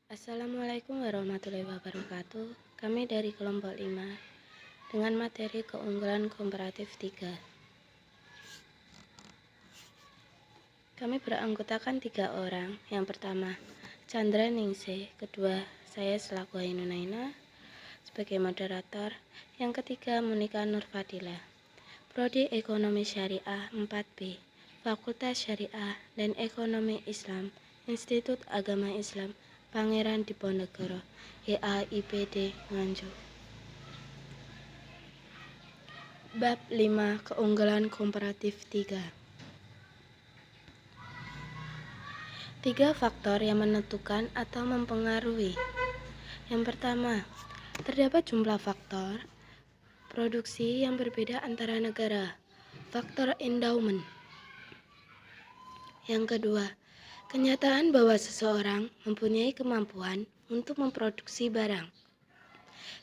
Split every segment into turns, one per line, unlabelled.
Assalamualaikum warahmatullahi wabarakatuh. Kami dari kelompok 5 dengan materi keunggulan komparatif 3. Kami beranggotakan 3 orang. Yang pertama, Chandra Ningsih. Kedua, saya selaku Ainunaina sebagai moderator. Yang ketiga, Monika Nurfadila. Prodi Ekonomi Syariah 4B, Fakultas Syariah dan Ekonomi Islam, Institut Agama Islam Pangeran Diponegoro, YAIPD Nganjuk. Bab 5 Keunggulan Komparatif 3. 3 faktor yang menentukan atau mempengaruhi. Yang pertama, terdapat jumlah faktor produksi yang berbeda antara negara, faktor endowment. Yang kedua, kenyataan bahwa seseorang mempunyai kemampuan untuk memproduksi barang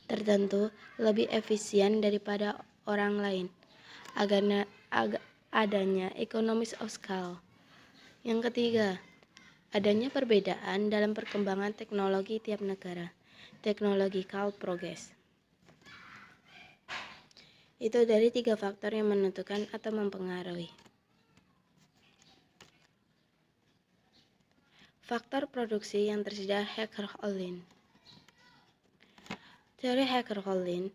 tertentu lebih efisien daripada orang lain, adanya economies of scale. Yang ketiga, adanya perbedaan dalam perkembangan teknologi tiap negara, technological progress. Itu dari 3 faktor yang menentukan atau mempengaruhi. Faktor produksi yang tersedia Hacker-Ollin. Teori Hacker-Ollin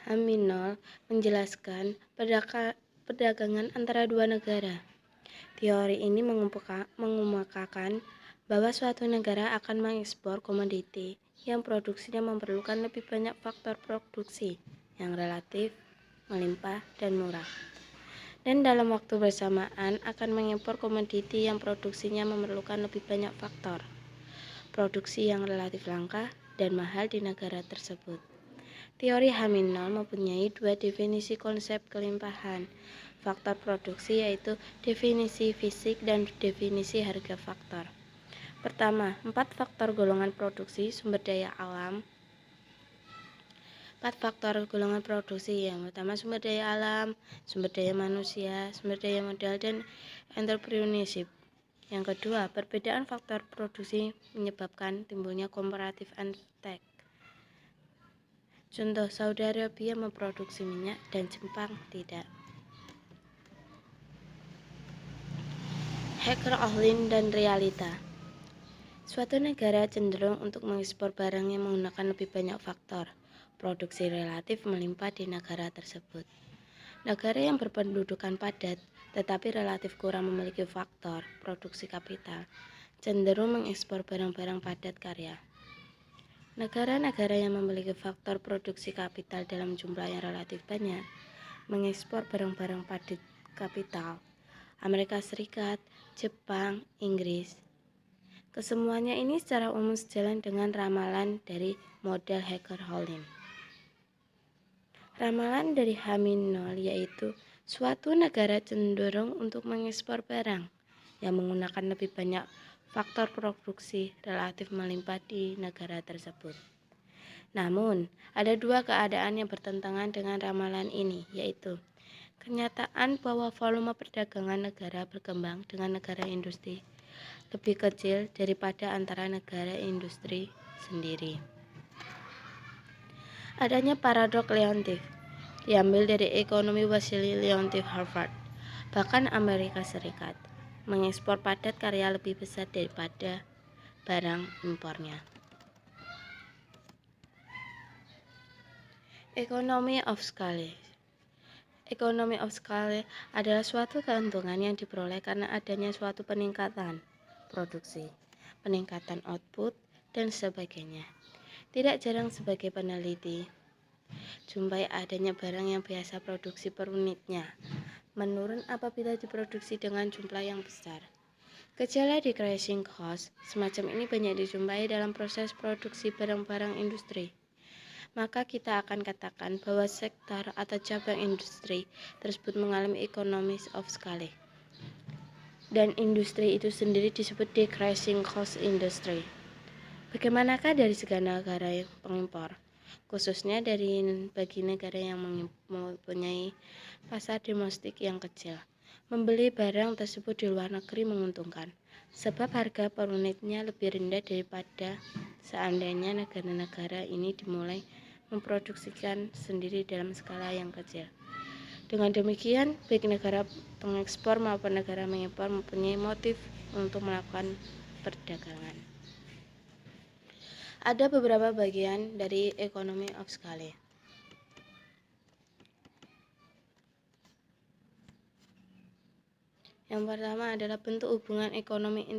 Haminol menjelaskan perdagangan antara dua negara. Teori ini mengemukakan bahwa suatu negara akan mengekspor komoditi yang produksinya memerlukan lebih banyak faktor produksi yang relatif, melimpah, dan murah, dan dalam waktu bersamaan akan mengimpor komoditi yang produksinya memerlukan lebih banyak faktor produksi yang relatif langka dan mahal di negara tersebut. Teori Haminol mempunyai 2 definisi konsep kelimpahan faktor produksi, yaitu definisi fisik dan definisi harga faktor. Pertama, 4 faktor golongan produksi sumber daya alam. 4 faktor golongan produksi. Yang pertama, sumber daya alam, sumber daya manusia, sumber daya modal, dan entrepreneurship. Yang kedua, perbedaan faktor produksi menyebabkan timbulnya comparative advantage. Contoh, Saudi Arabia memproduksi minyak dan Jepang tidak. Hacker-Ollin dan realita. Suatu negara cenderung untuk mengekspor barang yang menggunakan lebih banyak faktor produksi relatif melimpah di negara tersebut. Negara yang berpendudukan padat tetapi relatif kurang memiliki faktor produksi kapital cenderung mengekspor barang-barang padat karya. Negara-negara yang memiliki faktor produksi kapital dalam jumlah yang relatif banyak mengekspor barang-barang padat kapital. Amerika Serikat, Jepang, Inggris. Kesemuanya ini secara umum sejalan dengan ramalan dari model Hacker-Ollin. Ramalan dari Haminol yaitu suatu negara cenderung untuk mengekspor barang yang menggunakan lebih banyak faktor produksi relatif melimpah di negara tersebut. Namun, ada 2 keadaan yang bertentangan dengan ramalan ini, yaitu kenyataan bahwa volume perdagangan negara berkembang dengan negara industri lebih kecil daripada antara negara industri sendiri. Adanya paradok Leontief diambil dari ekonomi Wasili Leontief Harvard. Bahkan Amerika Serikat mengekspor padat karya lebih besar daripada barang impornya. Economy of scale. Economy of scale adalah suatu keuntungan yang diperoleh karena adanya suatu peningkatan produksi, peningkatan output, dan sebagainya. Tidak jarang sebagai peneliti jumpai adanya barang yang biasa produksi per unitnya menurun apabila diproduksi dengan jumlah yang besar. Gejala decreasing cost semacam ini banyak dijumpai dalam proses produksi barang-barang industri. Maka kita akan katakan bahwa sektor atau cabang industri tersebut mengalami economies of scale. Dan industri itu sendiri disebut decreasing cost industry. Bagaimanakah dari segala negara yang pengimpor, khususnya bagi negara yang mempunyai pasar domestik yang kecil? Membeli barang tersebut di luar negeri menguntungkan. sebab harga per unitnya lebih rendah daripada seandainya negara-negara ini dimulai memproduksikan sendiri dalam skala yang kecil. Dengan demikian, baik negara pengekspor maupun negara mengimpor mempunyai motif untuk melakukan perdagangan. Ada beberapa bagian dari economy of scale. Yang pertama adalah bentuk hubungan ekonomi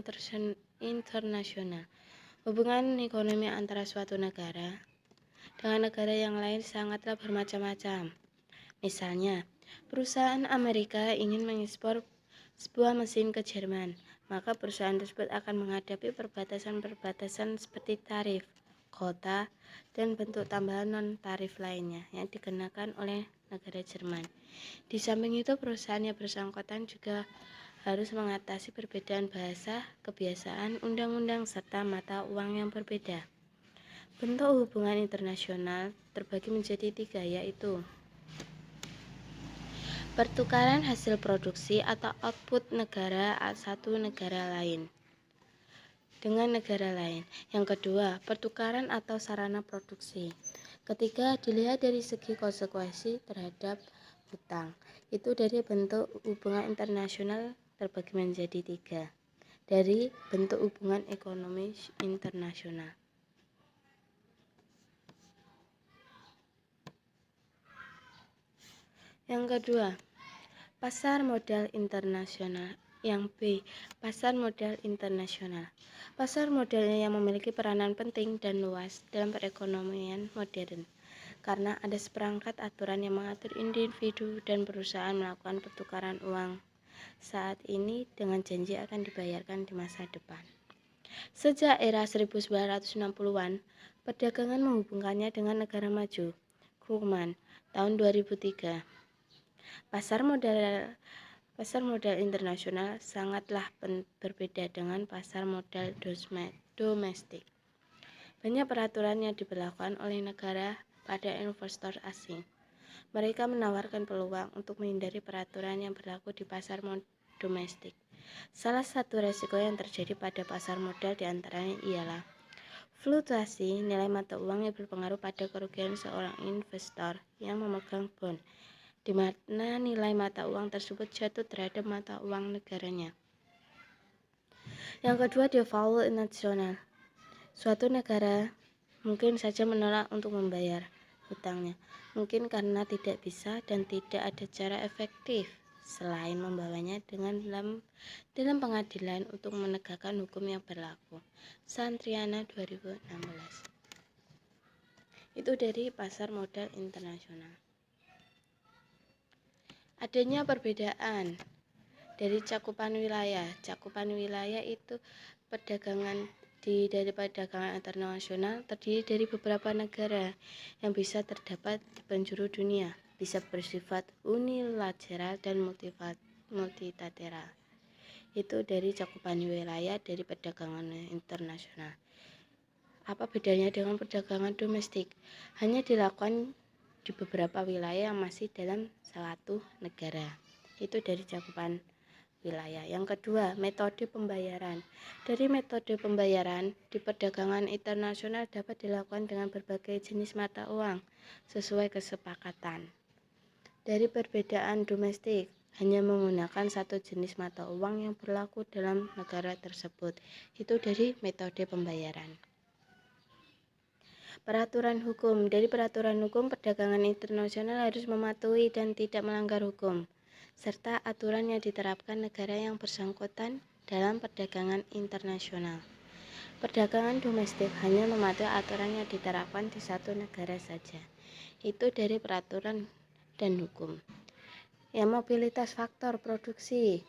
internasional. Hubungan ekonomi antara suatu negara dengan negara yang lain sangatlah bermacam-macam. Misalnya, perusahaan Amerika ingin mengekspor sebuah mesin ke Jerman, maka perusahaan tersebut akan menghadapi perbatasan-perbatasan seperti tarif, kuota, dan bentuk tambahan non-tarif lainnya yang dikenakan oleh negara Jerman. Di samping itu, perusahaan yang bersangkutan juga harus mengatasi perbedaan bahasa, kebiasaan, undang-undang, serta mata uang yang berbeda. Bentuk hubungan internasional terbagi menjadi 3, yaitu pertukaran hasil produksi atau output negara satu negara lain dengan negara lain. Yang kedua, pertukaran atau sarana produksi. Ketiga, dilihat dari segi konsekuensi terhadap hutang. Itu dari bentuk hubungan internasional terbagi menjadi 3. Dari bentuk hubungan ekonomi internasional. Yang kedua, pasar modal internasional. Yang B, pasar modal internasional. Pasar modal yang memiliki peranan penting dan luas dalam perekonomian modern, karena ada seperangkat aturan yang mengatur individu dan perusahaan melakukan pertukaran uang saat ini dengan janji akan dibayarkan di masa depan. Sejak era 1960-an, perdagangan menghubungkannya dengan negara maju. Krugman, tahun 2003. Pasar modal internasional sangatlah berbeda dengan pasar modal domestik. Banyak peraturan yang diberlakukan oleh negara pada investor asing. Mereka menawarkan peluang untuk menghindari peraturan yang berlaku di pasar domestik. Salah satu resiko yang terjadi pada pasar modal diantaranya ialah fluktuasi nilai mata uang yang berpengaruh pada kerugian seorang investor yang memegang bond, di mana nilai mata uang tersebut jatuh terhadap mata uang negaranya. Yang kedua, default nasional. Suatu negara mungkin saja menolak untuk membayar hutangnya, mungkin karena tidak bisa dan tidak ada cara efektif selain membawanya dalam pengadilan untuk menegakkan hukum yang berlaku. Santriana 2016. Itu dari pasar modal internasional. Adanya perbedaan dari cakupan wilayah. Cakupan wilayah itu dari perdagangan internasional terdiri dari beberapa negara yang bisa terdapat di penjuru dunia, bisa bersifat unilateral dan multilateral. Itu dari cakupan wilayah dari perdagangan internasional. Apa bedanya dengan perdagangan domestik? Hanya dilakukan di beberapa wilayah yang masih dalam suatu negara. Itu dari cakupan wilayah. Yang kedua, metode pembayaran. Dari metode pembayaran di perdagangan internasional dapat dilakukan dengan berbagai jenis mata uang sesuai kesepakatan. Dari perbedaan domestik, hanya menggunakan satu jenis mata uang yang berlaku dalam negara tersebut. Itu dari metode pembayaran. Peraturan hukum. Dari peraturan hukum, perdagangan internasional harus mematuhi dan tidak melanggar hukum, serta aturan yang diterapkan negara yang bersangkutan dalam perdagangan internasional. Perdagangan domestik hanya mematuhi aturan yang diterapkan di satu negara saja. Itu dari peraturan dan hukum. Mobilitas faktor produksi.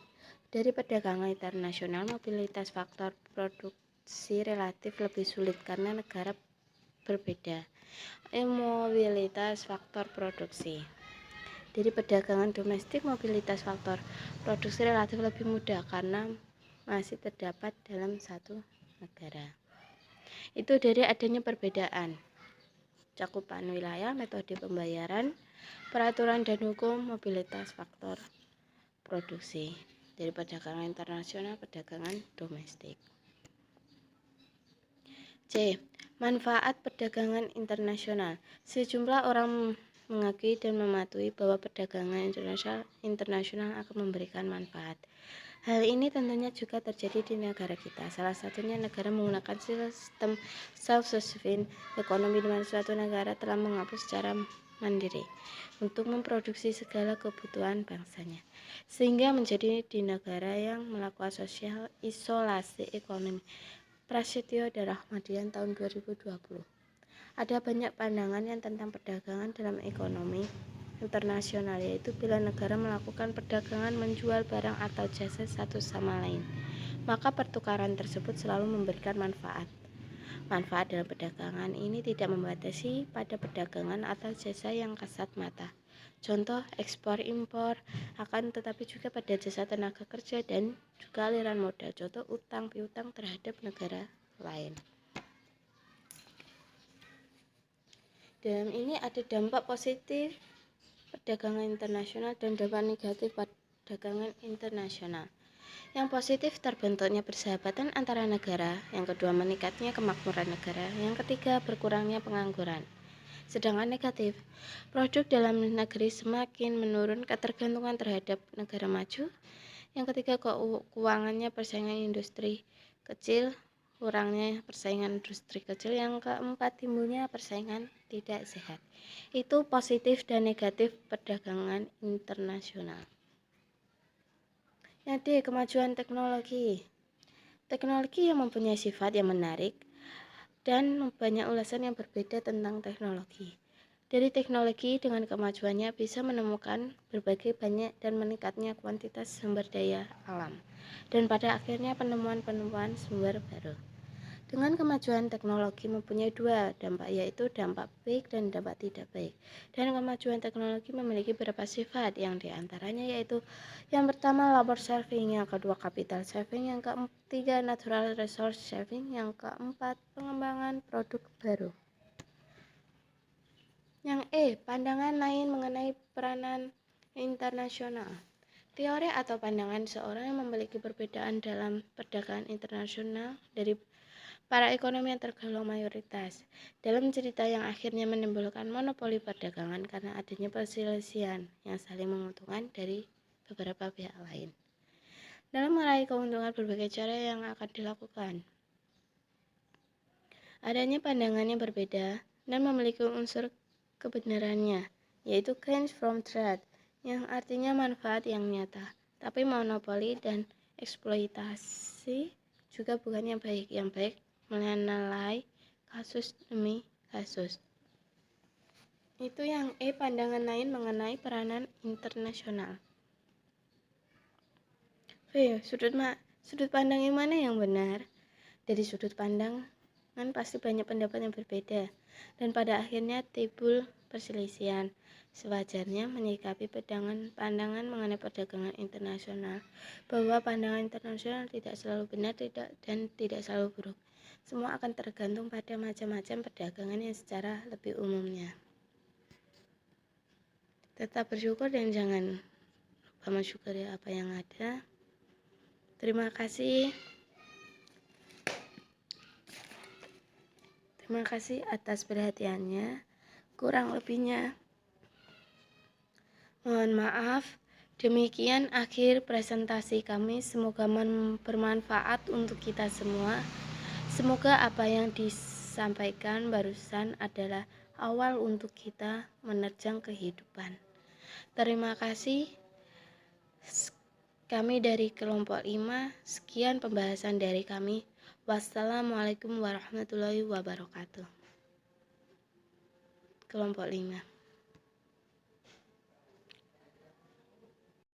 Dari perdagangan internasional, mobilitas faktor produksi relatif lebih sulit karena negara berbeda. Mobilitas faktor produksi. Dari perdagangan domestik, mobilitas faktor produksi relatif lebih mudah karena masih terdapat dalam satu negara. Itu dari adanya perbedaan cakupan wilayah, metode pembayaran, peraturan dan hukum, mobilitas faktor produksi. dari perdagangan internasional perdagangan domestik. C. Manfaat perdagangan internasional. Sejumlah orang mengakui dan mematuhi bahwa perdagangan internasional akan memberikan manfaat. Hal ini tentunya juga terjadi di negara kita. Salah satunya negara menggunakan sistem self-sufficient ekonomi di mana suatu negara telah menghapus secara mandiri untuk memproduksi segala kebutuhan bangsanya, sehingga menjadi di negara yang melakukan sosial isolasi ekonomi. Prasetyo Darahmadian tahun 2020. Ada banyak pandangan yang tentang perdagangan dalam ekonomi internasional, yaitu bila negara melakukan perdagangan menjual barang atau jasa satu sama lain, maka pertukaran tersebut selalu memberikan manfaat. Manfaat dalam perdagangan ini tidak membatasi pada perdagangan atau jasa yang kasat mata. Contoh ekspor impor, akan tetapi juga pada jasa tenaga kerja dan juga aliran modal. Contoh utang piutang terhadap negara lain. Dalam ini ada dampak positif perdagangan internasional dan dampak negatif perdagangan internasional. Yang positif terbentuknya persahabatan antara negara, yang kedua meningkatnya kemakmuran negara, yang ketiga berkurangnya pengangguran. Sedangkan negatif, produk dalam negeri semakin menurun ketergantungan terhadap negara maju. Yang ketiga, keuangannya persaingan industri kecil, kurangnya persaingan industri kecil. Yang keempat, timbulnya persaingan tidak sehat. Itu positif dan negatif perdagangan internasional. Yang D, kemajuan teknologi. Teknologi yang mempunyai sifat yang menarik dan banyak ulasan yang berbeda tentang teknologi. Dari teknologi dengan kemajuannya bisa menemukan berbagai banyak dan meningkatnya kuantitas sumber daya alam, dan pada akhirnya penemuan-penemuan sumber baru. Dengan kemajuan teknologi mempunyai dua dampak, yaitu dampak baik dan dampak tidak baik. Dan kemajuan teknologi memiliki beberapa sifat, yang diantaranya yaitu yang pertama labor saving, yang kedua capital saving, yang ketiga natural resource saving, yang keempat pengembangan produk baru. Yang E, pandangan lain mengenai peranan internasional. Teori atau pandangan seorang yang memiliki perbedaan dalam perdagangan internasional dari para ekonomi yang tergolong mayoritas dalam cerita yang akhirnya menimbulkan monopoli perdagangan karena adanya perselisihan yang saling menguntungkan dari beberapa pihak lain. Dalam meraih keuntungan berbagai cara yang akan dilakukan. Adanya pandangan yang berbeda dan memiliki unsur kebenarannya, yaitu gains from trade, yang artinya manfaat yang nyata, tapi monopoli dan eksploitasi juga bukan yang baik. Yang baik menilai kasus demi kasus. Itu yang E, pandangan lain mengenai peranan internasional. B, sudut pandang yang mana yang benar? Dari sudut pandang kan pasti banyak pendapat yang berbeda, dan pada akhirnya timbul perselisihan. Sewajarnya menyikapi pandangan mengenai perdagangan internasional, bahwa pandangan internasional tidak selalu benar dan tidak selalu buruk. Semua akan tergantung pada macam-macam perdagangan yang secara lebih umumnya. Tetap bersyukur dan jangan lupa mensyukuri apa yang ada. Terima kasih. Terima kasih atas perhatiannya. Kurang lebihnya mohon maaf. Demikian akhir presentasi kami. Semoga bermanfaat untuk kita semua. Semoga apa yang disampaikan barusan adalah awal untuk kita menerjang kehidupan. Terima kasih. Kami dari kelompok 5. Sekian pembahasan dari kami. Wassalamualaikum warahmatullahi wabarakatuh. Kelompok 5.